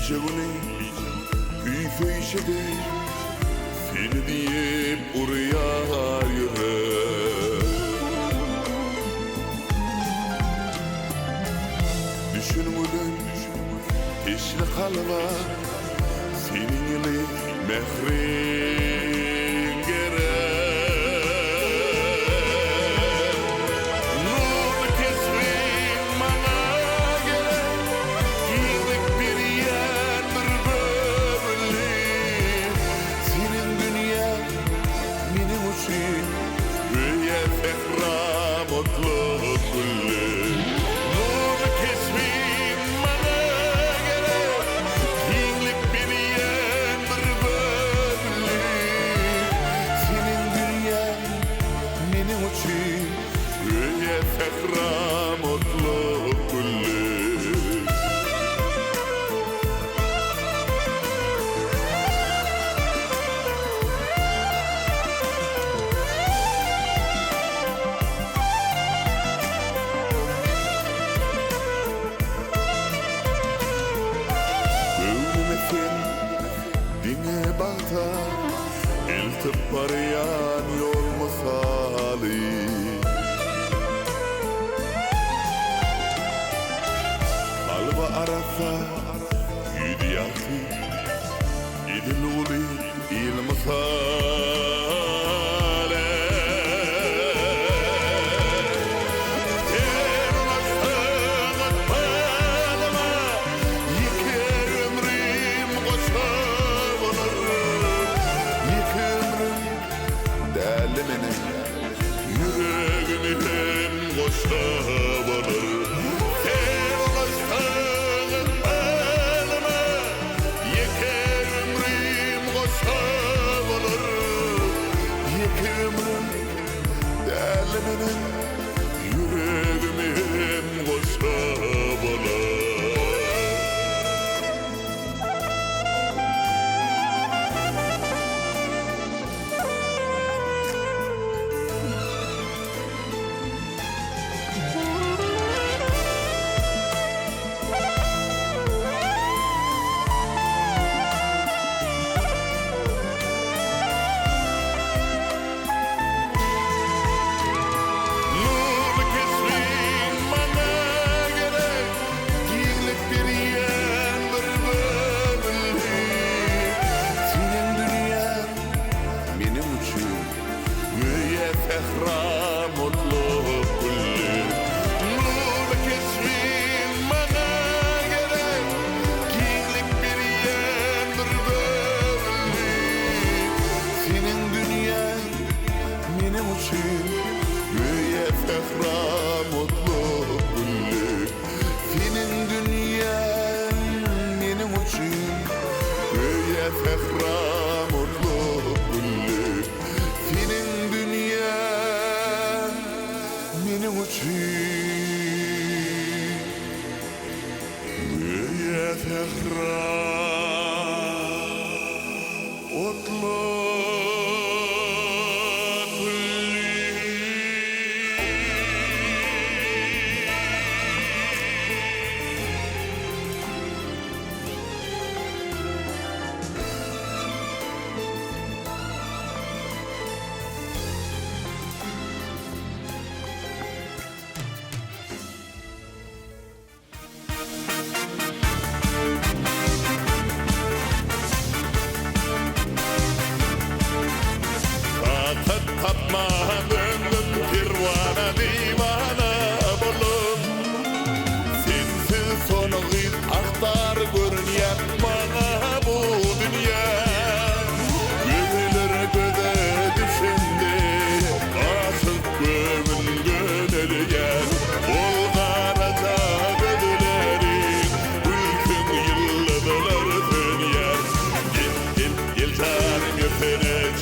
Gecevuni üyfeyşede seni deyip uruyar yürek. Düşünmeden teşne kalma senin ile mehrin gerek. Dine bağda eltip barayan yol misali. Kalba arasa yüdiyatı idiluli il misali. Yüreğimi hem koşa varır. Sen ulaştığın elime yeker ömrüm koşa varır. Yeker ömrüm elime yüreğimi hem koşa varır.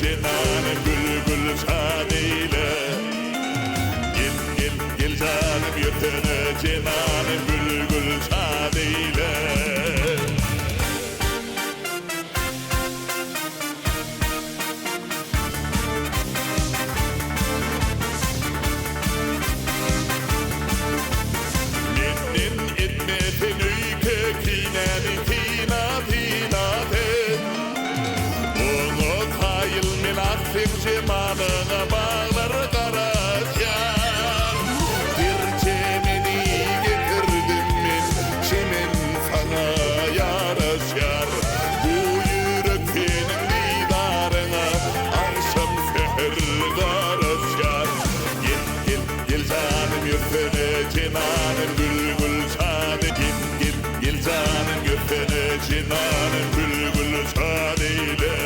Cenan gül gül şadi limanına bağlar karaşan. Bir çemeni getirdim men, çemen sana yaraşar. Bu yürek senin didarına akşam seher karaşar. Gel gel gel canım yüzüne cenanım bülbül şade. Gel gel gel canım yüzüne cenanım bülbül şadeyle.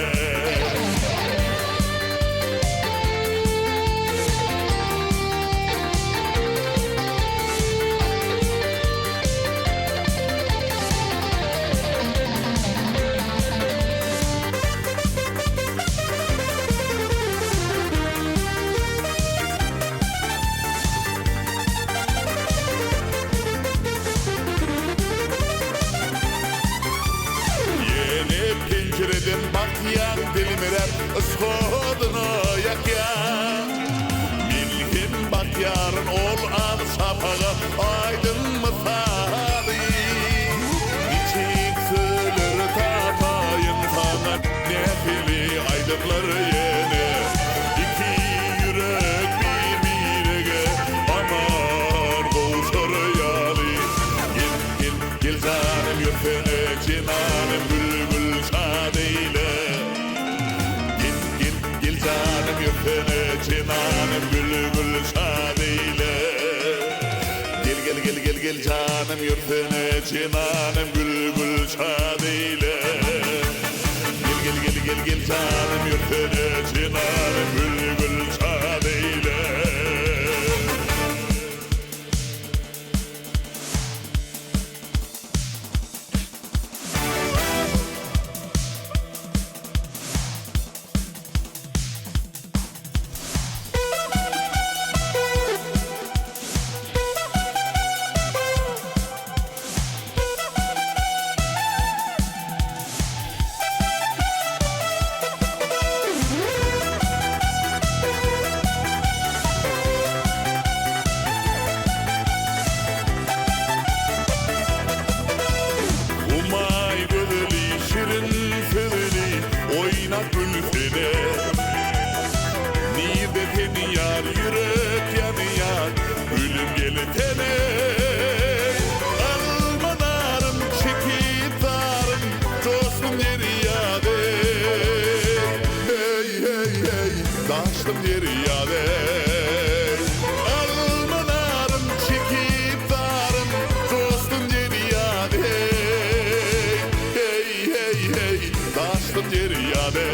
Yenip pencereden bakyan dilmirem ıskodunu yakyan. Bilgin bakyarın ol an sapağı aydın mı tadı. İçik sığılır tapayın sana nefili aydınları yeni. İki yürek birbirine amar doğuşur yali. Gel gel gel canım yüzüne cenanım bülbül şadeyle. Gel gel gel canım yüzüne cenanım bülbül şadeyle. Gel gel gel gel gel canım yüzüne cenanım bülbül şadeyle. Gel gel gel gel gel canım yüzüne cenanım bülbül şadeyle. Umay gözeli şirin sözeli oynak bülsene. Nide teni yar yürek yanıyar ölüm gelitene. Almanarım çekitarım dostum yeri yade. Hey hey hey daştım yeri yade. Almanarım çekitarım dostum yeri yade. Hey hey hey daştım yeri yade.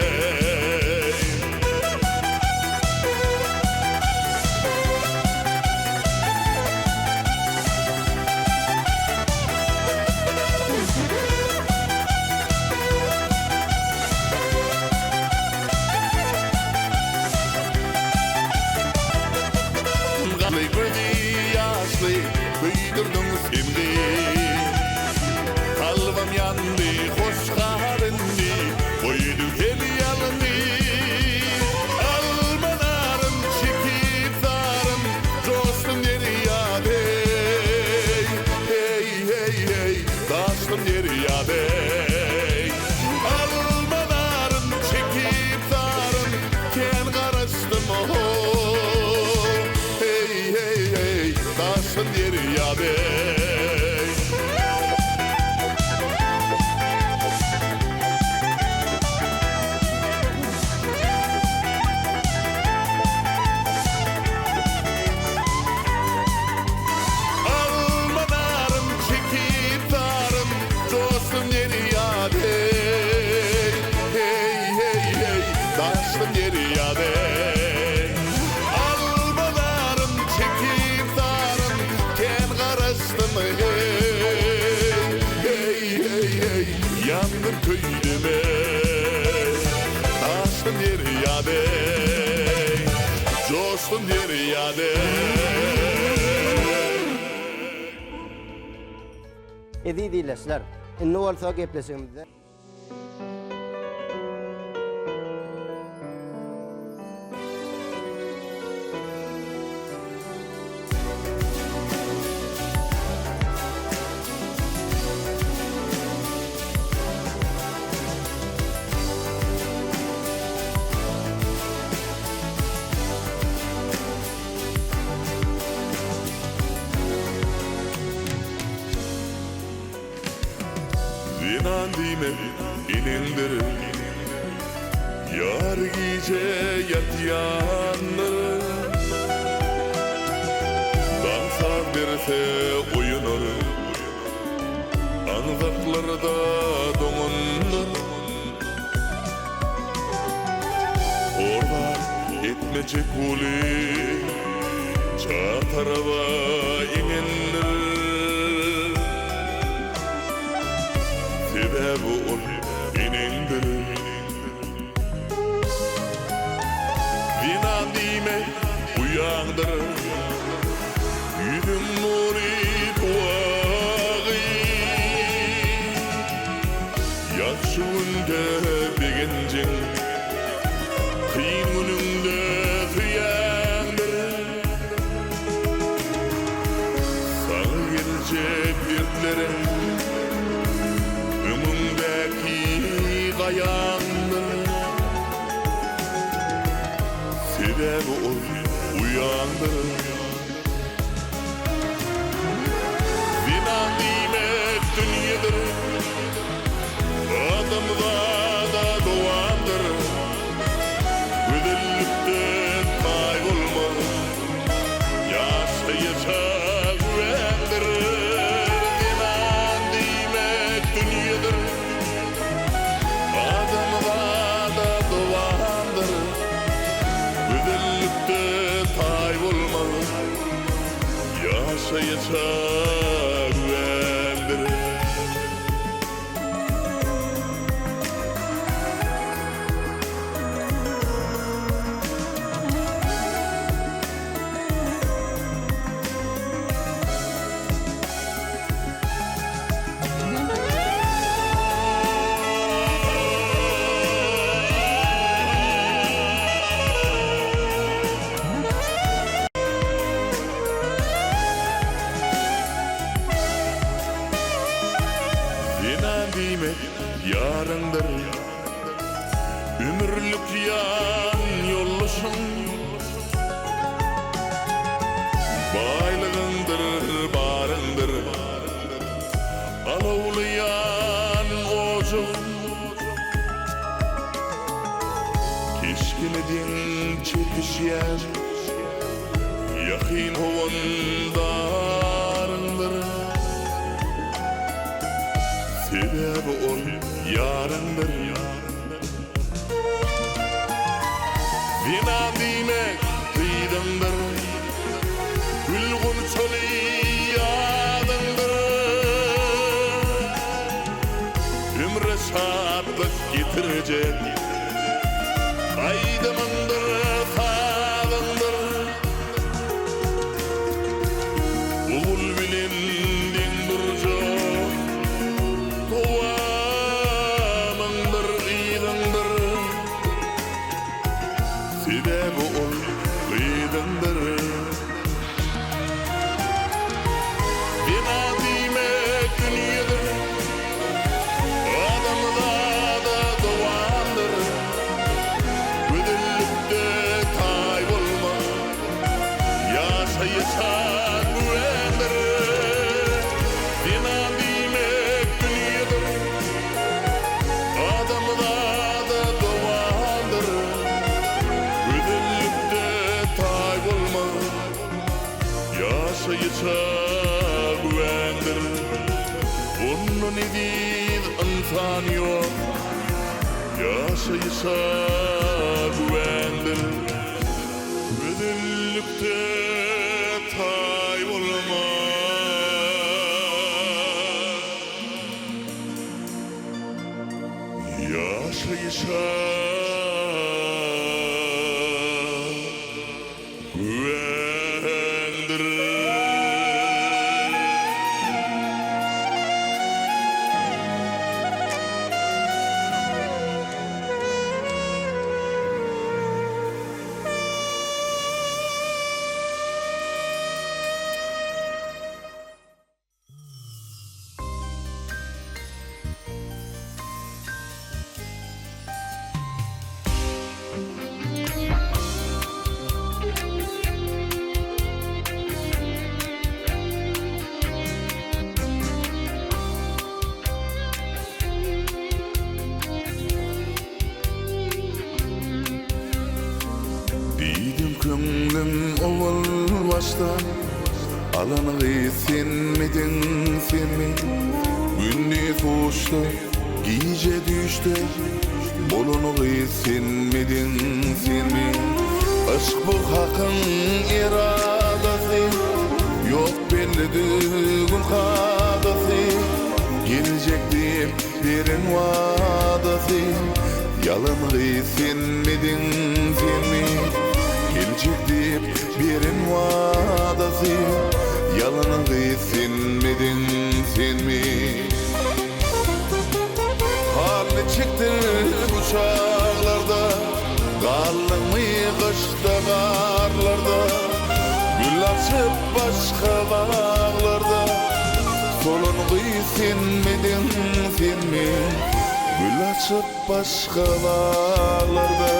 Galı gözü yaşlı büydürdün şimdi. Kalbim yandı hoş karındı koydu el yalını. Almanarım çekip zarım dostum yeri yade. Hey hey hey dostum yeri yade. Almanarım çekip zarım ken karıştım oh. Hey hey hey dostum yeri yade. Almanarım çekip zarım dostum yeri yade. Hey hey hey dostum yeri yade. Almanarım çekip zarım ken karıştım hey. Hey hey hey yandım köydüme taştım yeri yade. Coştum yeri yade. Edi diýleşler. Inny bolsa gepleşigimizde. Binan dime inindir Yar gece yatyanır Dansa berse oyunur Anzaklarda doğundur Orada etmece kuli Çatarava inindir Sebebi ol inindir Binan dime uyandır Yüzüm nuri tuağı Yakşı günde begencin Kıyın gününde tüyandır Sana gelecek dertlerim Ömümdeki kayandır Sebebi ol uyandır Binan nimet dünyadır Adamda da doğandır Güzellikte kaybolmaz Yaşayacak güvendir Binan nimet dünyadır Adamda da doğandır Güzellikte kaybolmaz Yaşayacak güvendir Binan dime yarındır Ömürlük yan yollusun Baylığındır barındır Alovlayan ocun Keşkinedin çekişyen Yakin hovandarındır Sebebi ol yarındır Binan dime kıydındır Gülgün çölü yadındır Ömre şadlık getirecek Aydımındır sağlındır Oğul bilindin durcu Doğamındır iyidindir Sebebi ol iyidindir Binan demek dünyadır Adamda da doğandır Güzellikte kaybolma Yaşayacak güvendir Binan demek dünyadır Adamda da doğandır Güzellikte kaybolma Yaşayacak güvendir Bunun edil insan yok Yaşayacak güvendir Güzellikte kaybolma Yaşayacak güvendir baştan alanı sen midin sen mi? Gündüz uçtu, gece düştü, bolunu sen midin sen mi? Aşk bu hakkın iradesi, yok belli düğün kadası. Gelecek deyip derin vadası, yalanı sen midin sen mi? Gelecek deyip derin vadası, yalanı sen midin sen mi? Halli çıktı bu çağlarda, kaldın mı kışta karlarda? Gül açıp başka bağlarda, solunu sen midin sen mi? Gül açıp başka bağlarda,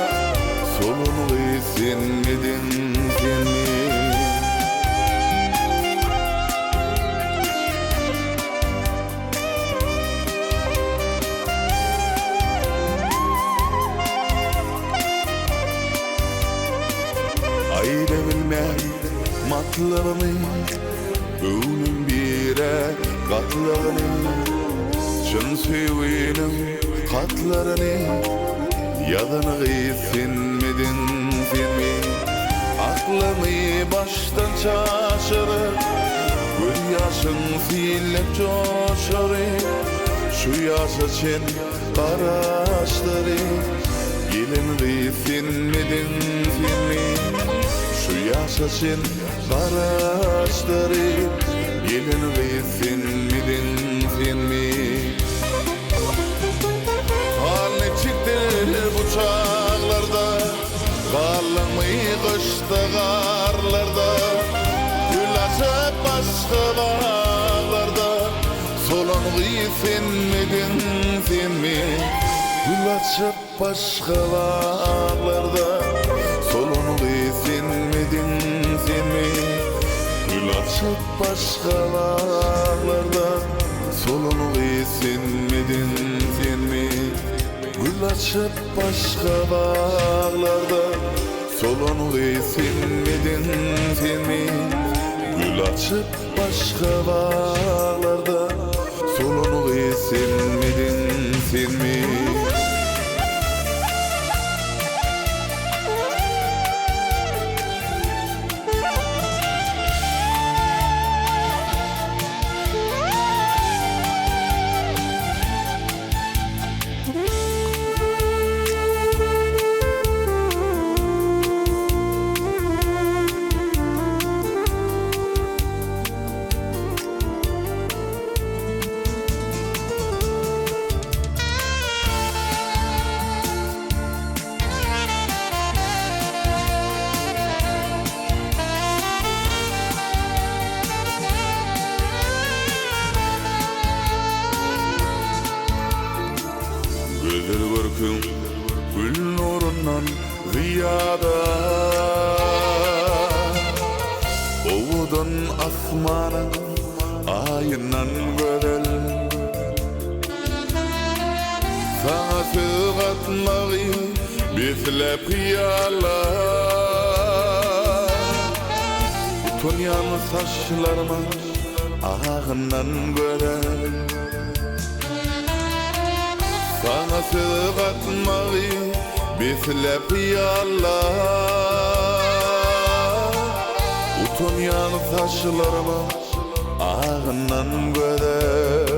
solunu sen midin sen mi? Ayda bilmem matlabını, öğünün bire katlığını, çın sevginim katlarını, yadını sen midin sen mi? Aklımı baştan şaşırır, göz yaşın silip coşarır. Şu yaş için araştırır, gelin sen midin sen mi? Şu yaş için araştırır, gelin sen midin sen mi? Haline çıktı bu çağlarda, kaldın mı kışta karlarda? Gül açıp başka bağlarda, solunu sen midin sen mi? Gül açıp başka bağlarda, solunu sen midin sen mi? Gül açıp başka bağlarda, solunu sen midin sen mi? Gül açıp başka bağlarda, solunu sen midin sen mi? Gül açıp başka bağlarda, solunu sen midin sen mi? Gözler görküm gül nurundan ziyada, ovudun asmanın ayından gödel. Sana sığatmağı beslep hıyarlar, utunyan saçlarıma ağından gödel. Sana sığatmağı beslep hıyarlar, utunyan saçlarıma ağından gödel.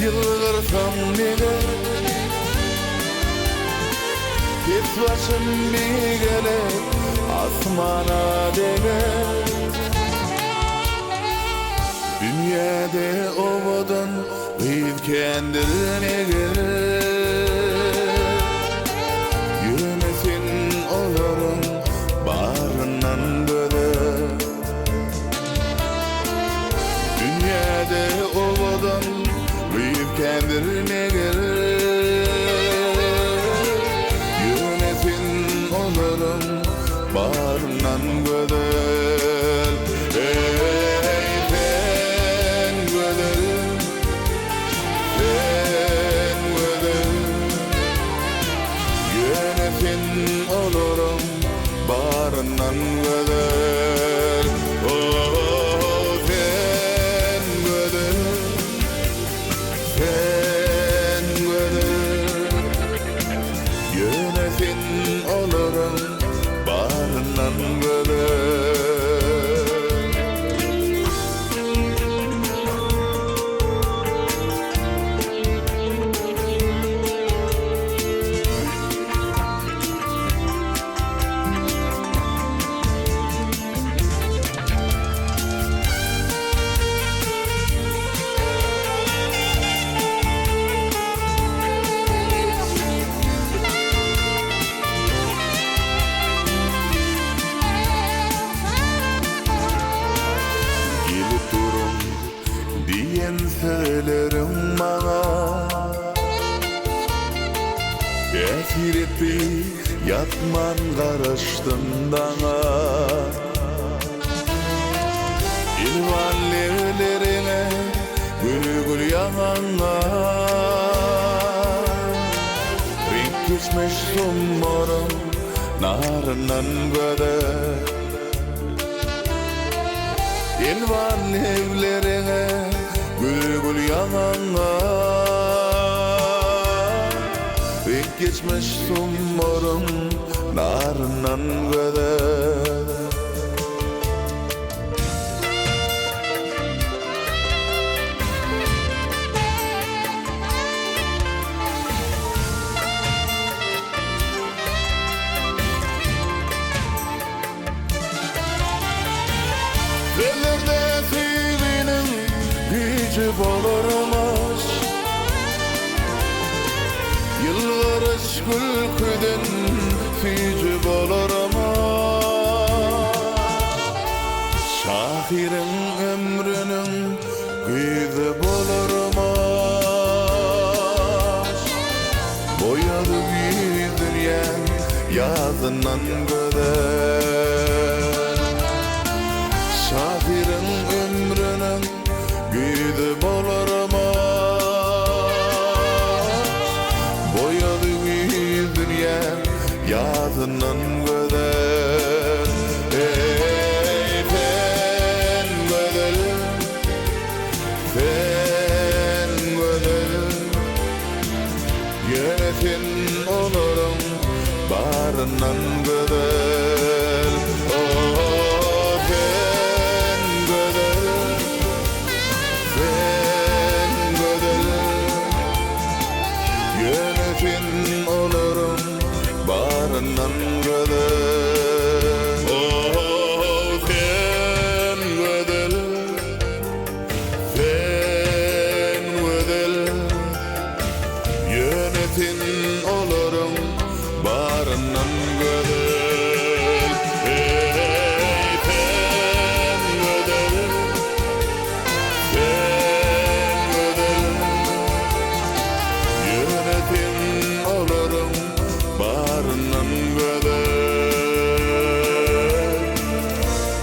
Yılgırsam bile, tek başım bir gelir asmana değer. Dünyada ovudun bir kendine gelir, yürümesin olurum bağrından döner. Dünyada ovudun kendine gelir, yönetin sen olurum barından göder. Oh, sen göder, sen göder. Yöne sen olurum barından göder. Gelip durun diyen söylerim bana, esir etpi yatman karıştın dana. İlvan levlerine gül gül yanana, renk geçmiş summarım narından göder. Elvan evlerine gül gül yanana, renk geçmiş summarım narından göder. Ellerde sevginin gücü bolurmuş, yıllarış gülküden gücü bolurmuş. Şahirin ömrünün gücü bolurmuş, boyalı bir dünya yazından göder. Şahirin ömrünün güydü bolurmuş, boyalı bir dünya yazından göder. Ey fen göder, fen göder. Yönetin olurum barından göder. Oh, fen göder, fen göder. Yönetin olurum barından göder. Oh, fen göder, fen göder. Yönetin olurum barından göder. Ey fen göder, fen göder. Yönetin olurum barından göder.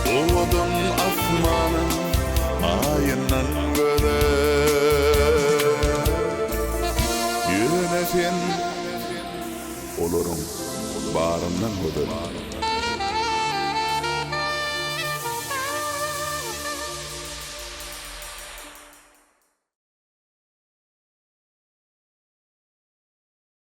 Uğudun asmanın ayından göder. Yönetin olurum barından göder.